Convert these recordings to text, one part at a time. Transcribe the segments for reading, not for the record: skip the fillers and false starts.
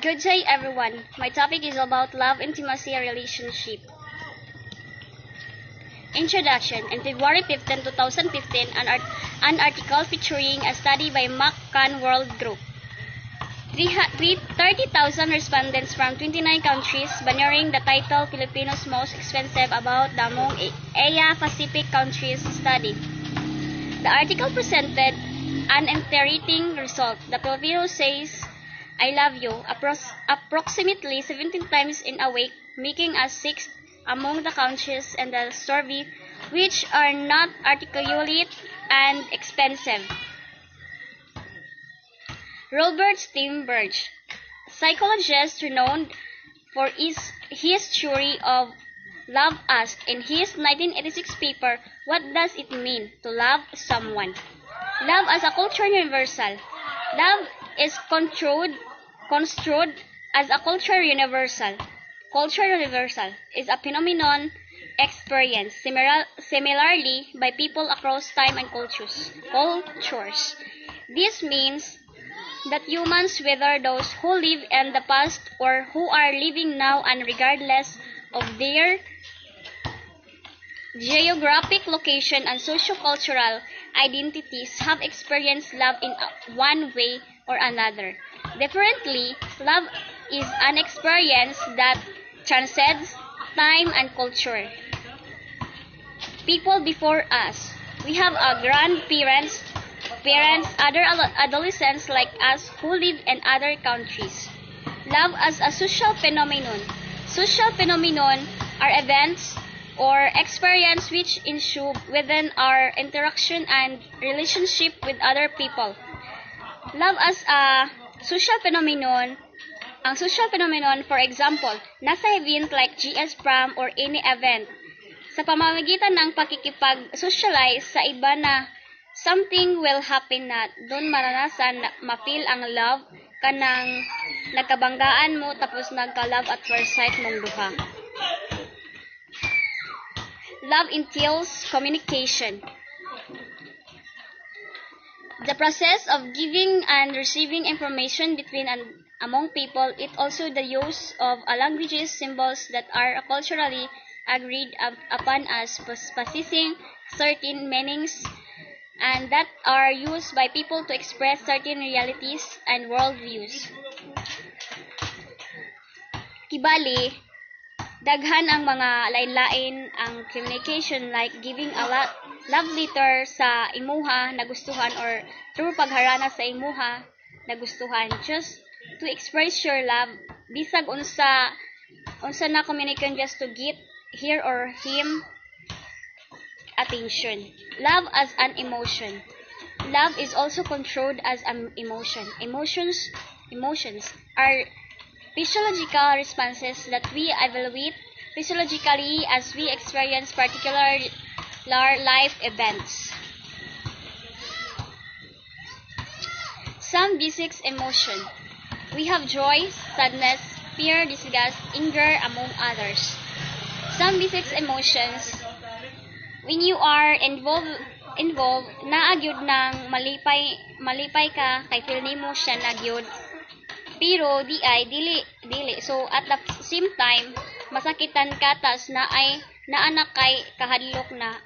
Good day, everyone. My topic is about love, intimacy, relationship. Introduction. In February 15, 2015, an article featuring a study by McCann World Group. 30,000 respondents from 29 countries, bearing the title Filipinos Most Expensive about the among Asia Pacific countries studied. The article presented an interesting result. The Filipino says, "I love you," approximately 17 times in a week, making us sixth among the countries in the survey which are not articulate and expensive. Robert Steinberg, psychologist renowned for his theory of love, asked in his 1986 paper, "What does it mean to love someone?" Love as a culture universal. Love is construed as a culture universal. Culture universal is a phenomenon experienced similarly by people across time and cultures. This means that humans, whether those who live in the past or who are living now, and regardless of their geographic location and socio-cultural identities, have experienced love in one way or another. Differently, love is an experience that transcends time and culture. People before us, we have our grandparents, parents, other adolescents like us who live in other countries. Love as a social phenomenon. Social phenomenon are events or experience which ensue within our interaction and relationship with other people. Love as a social phenomenon. Ang social phenomenon, for example, nasa event like GS Prom or any event, sa pamamagitan ng pakikipag-socialize sa iba na something will happen na doon maranasan, ma-feel ang love, kanang nagkabanggaan mo tapos nagka-love at first sight mong duha. Love entails communication. The process of giving and receiving information between and among people. It also the use of languages, symbols that are culturally agreed upon as possessing certain meanings and that are used by people to express certain realities and worldviews. Kibali, daghan ang mga lain-lain ang communication, like giving a love letter sa imuha nagustuhan or through pagharana sa imuha nagustuhan, just to express your love, bisag unsa na communicate, just to get her or him attention. Love as an emotion. Love is also controlled as an emotion. Emotions are physiological responses that we evaluate physiologically as we experience particular life events. Some basic emotion. We have joy, sadness, fear, disgust, anger, among others. Some basic emotions. When you are involved naagyud nang malipay ka kay feel nimo siya nagyud. Pero dili. So at the same time, masakitan ka tas naanak kay kahadlok na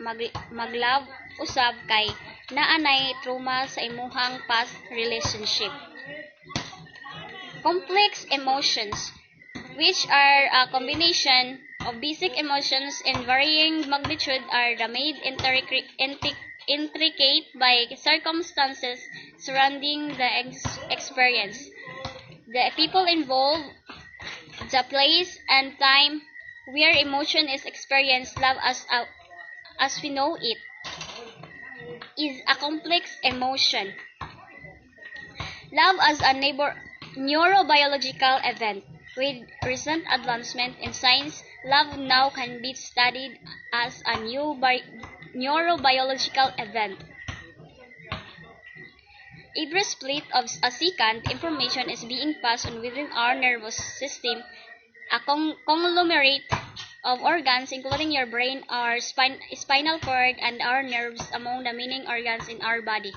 mag-love usab kay naanay trauma sa imuhang past relationship. Complex emotions, which are a combination of basic emotions in varying magnitude, are made intricate by circumstances surrounding the experience, the people involved, the place and time where emotion is experienced. Love as we know it is a complex emotion. Love as a neurobiological event. With recent advancement in science, love now can be studied as a neurobiological event. Every split of a second, information is being passed on within our nervous system, a conglomerate of organs including your brain, our spinal cord, and our nerves among the main organs in our body.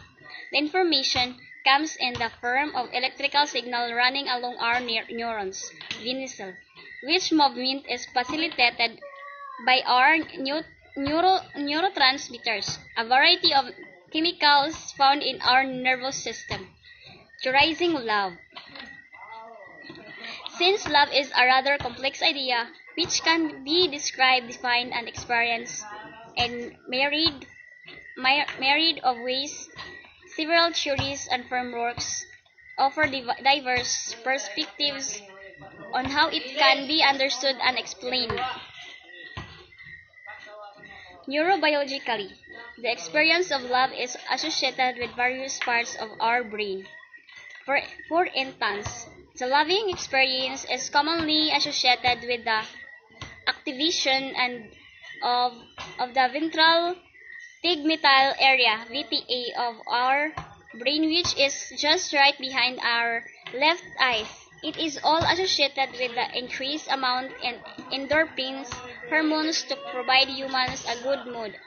The information comes in the form of electrical signal running along our neurons, VNSL, which movement is facilitated by our neurotransmitters, a variety of chemicals found in our nervous system. Theorizing love. Since love is a rather complex idea which can be described, defined, and experienced in myriad of ways, several theories and frameworks offer diverse perspectives on how it can be understood and explained. Neurobiologically, the experience of love is associated with various parts of our brain. For instance, the loving experience is commonly associated with the activation of the ventral tegmental area (VTA) of our brain, which is just right behind our left eye. It is all associated with the increased amount in endorphins, hormones to provide humans a good mood.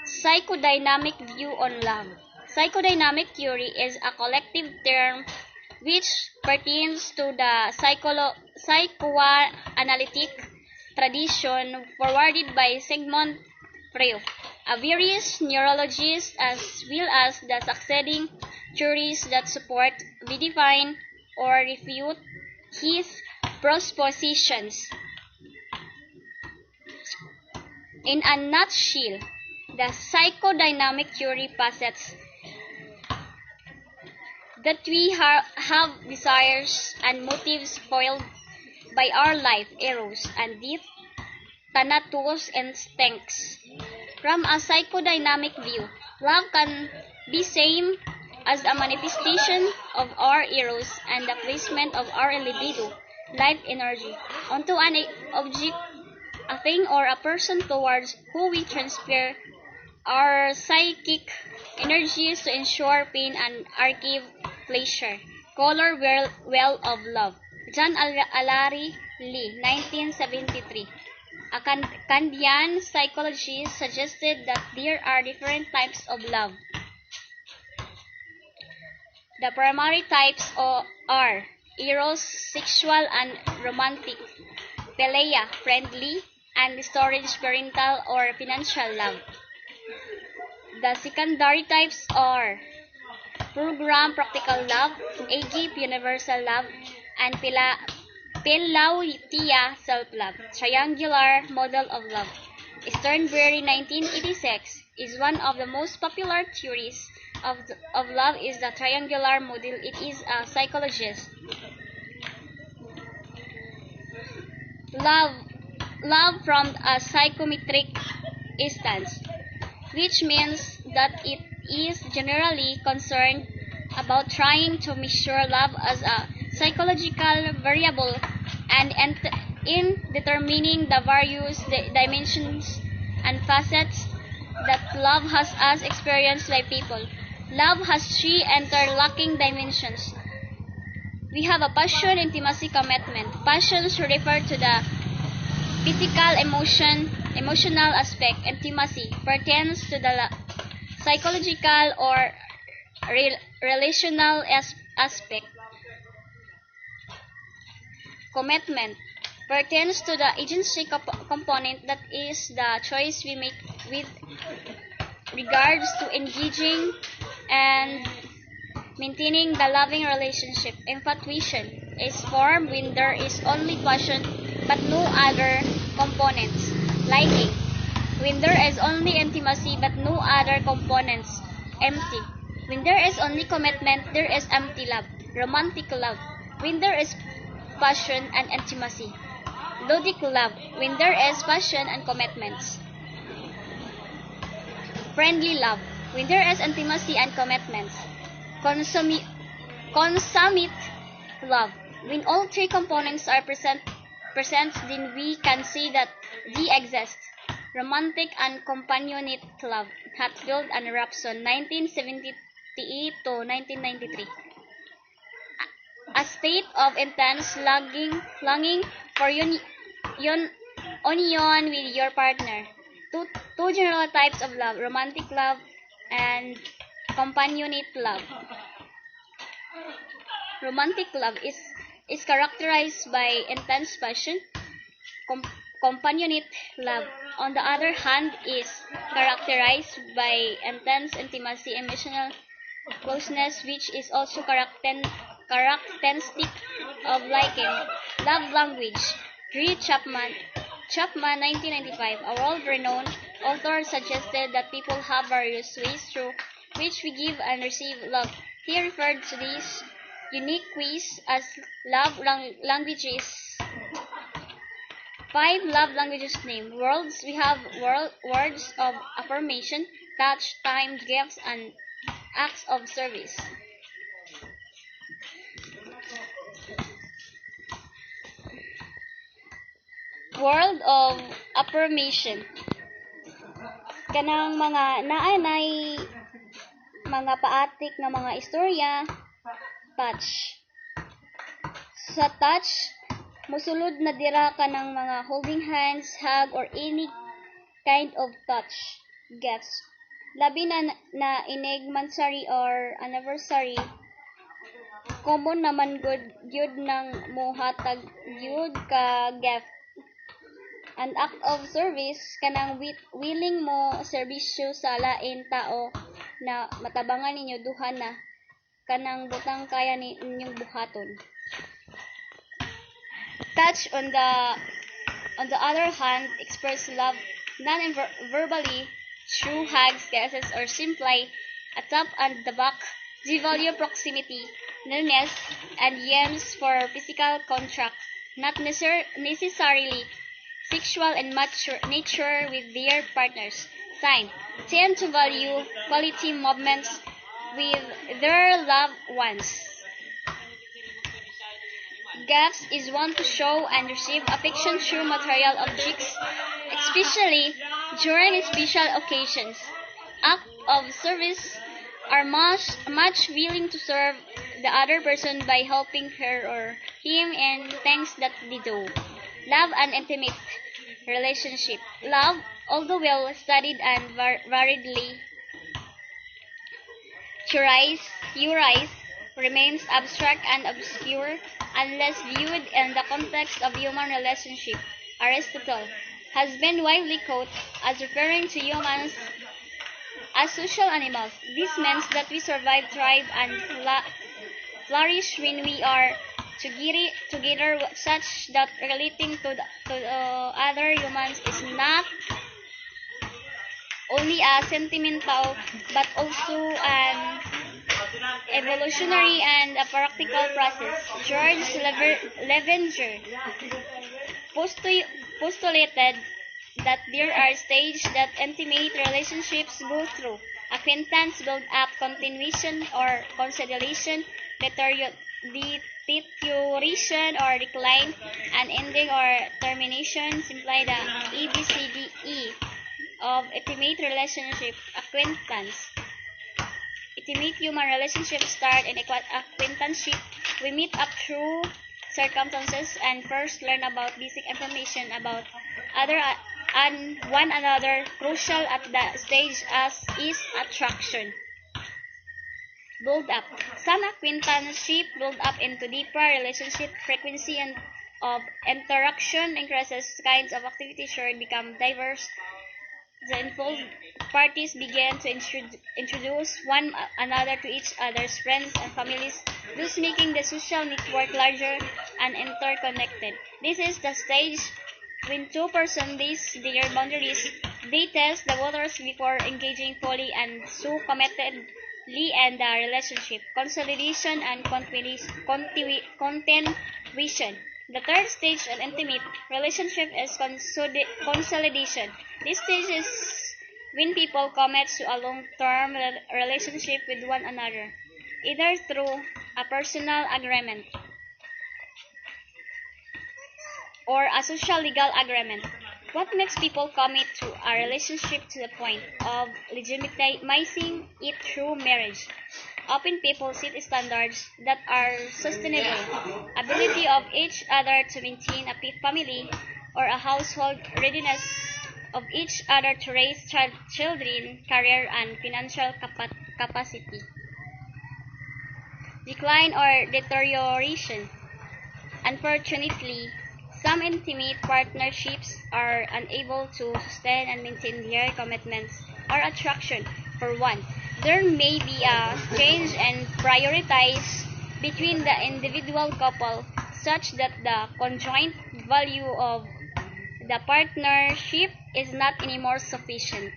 Psychodynamic view on love. Psychodynamic theory is a collective term which pertains to the psychoanalytic tradition forwarded by Sigmund Freud, a various neurologists, as well as the succeeding theories that support, redefine, or refute his propositions. In a nutshell, the psychodynamic theory posits that we have desires and motives fueled by our life, eros, and deep thanatos instincts. From a psychodynamic view, love can be seen as a manifestation of our eros and the placement of our libido, life energy, onto an object, a thing, or a person towards who we transfer our psychic energies to ensure pain and archive pleasure. Color Well of Love. John Alari Lee, 1973. A Kandian psychologist suggested that there are different types of love. The primary types are eros, sexual and romantic; philia, friendly; and storage, parental or financial love. The secondary types are program, practical love; Agip, universal love; and Pelautia, self-love. Triangular model of love. Sternberry, 1986, is one of the most popular theories of love is the triangular model. It is a psychologist. Love from a psychometric stance, which means that it is generally concerned about trying to measure love as a psychological variable and in determining the various dimensions and facets that love has as experienced by people. Love has three interlocking dimensions. We have a passion, intimacy, commitment. Passions refer to the physical, emotional aspect. Intimacy pertains to the psychological or relational aspect. Commitment pertains to the agency component, that is the choice we make with regards to engaging and maintaining the loving relationship. Infatuation is formed when there is only passion but no other components. Liking, when there is only intimacy but no other components. Empty, when there is only commitment, there is empty love. Romantic love, when there is passion and intimacy. Ludic love, when there is passion and commitments. Friendly love, when there is intimacy and commitments. Consummate love, when all three components are present, then we can say that they exist. Romantic and companionate love. Hatfield and Rapson, 1978 to 1993. A state of intense longing for union with your partner. Two general types of love: romantic love and companionate love. Romantic love is characterized by intense passion. Com- Companionate love, on the other hand, is characterized by intense intimacy, emotional closeness, which is also characteristic of liking. Love language. Drew Chapman, 1995, a world-renowned author, suggested that people have various ways through which we give and receive love. He referred to these unique ways as love languages. 5 love languages named. Words. We have words of affirmation, touch, time, gifts, and acts of service. Word of affirmation. Kanang mga naanay mga paatik nga mga istorya, touch. Sa touch, musulod na dira ka ng mga holding hands, hug, or any kind of touch gifts. Labi na inig mansari or anniversary, common naman gyud nang mohatag gyud ka gift. An act of service, kanang willing mo serbisyo sa lain tao na matabangan ninyo duha na kanang butang kaya ninyong buhaton. Touch, on the other hand, express love non-verbally through hugs, kisses, or simply a tap on the back. They value proximity, nearness, and aims for physical contact, not necessarily sexual and nature with their partners. Sign tend to value quality moments with their loved ones. Gifts is one to show and receive affection through material objects, especially during special occasions. Acts of service are much willing to serve the other person by helping her or him in things that they do. Love and intimate relationship. Love, although well studied and variedly theorized, remains abstract and obscure unless viewed in the context of human relationship. Aristotle has been widely quoted as referring to humans as social animals. This means that we survive, thrive, and flourish when we are together, such that relating to other humans is not only a sentimental but also an evolutionary and a practical process. George Levenger postulated that there are stages that intimate relationships go through: acquaintance, build-up, continuation or consolidation, deterioration or decline, and ending or termination. Simply the ABCDE of intimate relationship. Acquaintance. Intimate human relationships start in acquaintanceship. We meet up through circumstances and first learn about basic information about one another. Crucial at the stage as is attraction. Build up. Some acquaintanceship build up into deeper relationship. Frequency and of interaction increases. Kinds of activity shared become diverse. The involved parties began to introduce one another to each other's friends and families, thus making the social network larger and interconnected. This is the stage when two persons base their boundaries. They test the waters before engaging fully and so committedly in the relationship. Consolidation and continuation. The third stage in intimate relationship is consolidation. This stage is when people commit to a long-term relationship with one another, either through a personal agreement or a social legal agreement. What makes people commit to a relationship to the point of legitimizing it through marriage? Often people set standards that are sustainable, ability of each other to maintain a family or a household, readiness of each other to raise children, career, and financial capacity. decline, or deterioration. Unfortunately, some intimate partnerships are unable to sustain and maintain their commitments or attraction. For one, there may be a change in priorities between the individual couple such that the conjoint value of the partnership is not anymore sufficient.